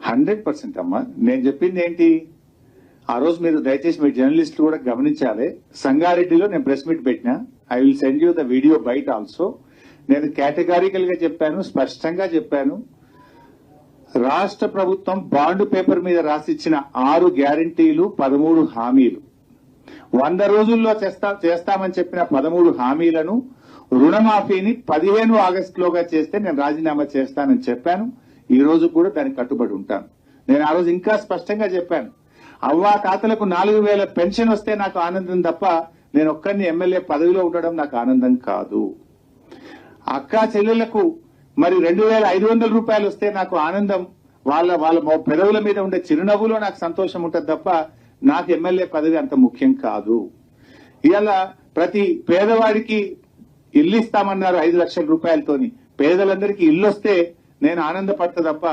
100% అమ్మా. నేను చెప్పింది ఏంటి, ఆ రోజు మీరు దయచేసి మీ జర్నలిస్టులు కూడా గమనించాలి. సంగారెడ్డిలో నేను ప్రెస్ మీట్ పెట్టినా. I will send you the video byte also. నేను కేటగారికల్ గా చెప్పాను, స్పష్టంగా చెప్పాను. రాష్ట్ర ప్రభుత్వం బాండ్ పేపర్ మీద రాసిచ్చిన 6 గ్యారంటీలు, 13 హామీలు, 100 రోజుల్లో చేస్తామని చెప్పిన 13 హామీలను, రుణమాఫీని 15 ఆగస్టులోగా చేస్తే నేను రాజీనామా చేస్తానని చెప్పాను. ఈ రోజు కూడా దానికి కట్టుబడి ఉంటాను. నేను ఆ రోజు ఇంకా స్పష్టంగా చెప్పాను, అవ్వా తాతలకు 4000 పెన్షన్ వస్తే నాకు ఆనందం తప్ప నేను ఒక్కరిని ఎమ్మెల్యే పదవిలో ఉండడం నాకు ఆనందం కాదు. అక్కా చెల్లెళ్లకు మరి 2500 రూపాయలు వస్తే నాకు ఆనందం, వాళ్ళ పెదవుల మీద ఉండే చిరునవ్వులో నాకు సంతోషం ఉంటుంది తప్ప నాకు ఎమ్మెల్యే పదవి అంత ముఖ్యం కాదు. ఇవాళ ప్రతి పేదవాడికి ఇల్లు ఇస్తామన్నారు 5 లక్షల రూపాయలతోని. పేదలందరికీ ఇల్లు వస్తే నేను ఆనందపడతా తప్ప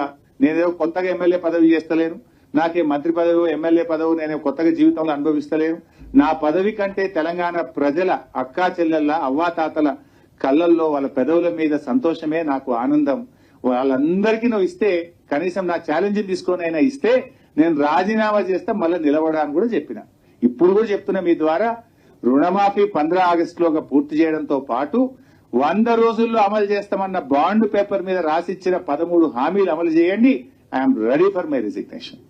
నేనేదో కొత్తగా ఎమ్మెల్యే పదవి చేస్తలేను. నాకే మంత్రి పదవి, ఎమ్మెల్యే పదవి నేను కొత్తగా జీవితంలో అనుభవిస్తలేను. నా పదవి కంటే తెలంగాణ ప్రజల అక్కా చెల్లెళ్ళ అవ్వాతాతల కళ్ళల్లో, వాళ్ళ పెదవుల మీద సంతోషమే నాకు ఆనందం. వాళ్ళందరికీ నువ్వు ఇస్తే, కనీసం నా ఛాలెంజ్ తీసుకొని అయినా ఇస్తే నేను రాజీనామా చేస్తే మళ్ళీ నిలబడాలని కూడా చెప్పిన. ఇప్పుడు కూడా చెప్తున్నా మీ ద్వారా, రుణమాఫీ 15 ఆగస్టులోగా పూర్తి చేయడంతో పాటు 100 రోజుల్లో అమలు చేస్తామన్న బాండ్ పేపర్ మీద రాసిచ్చిన 13 హామీలు అమలు చేయండి. I'm ready for my resignation.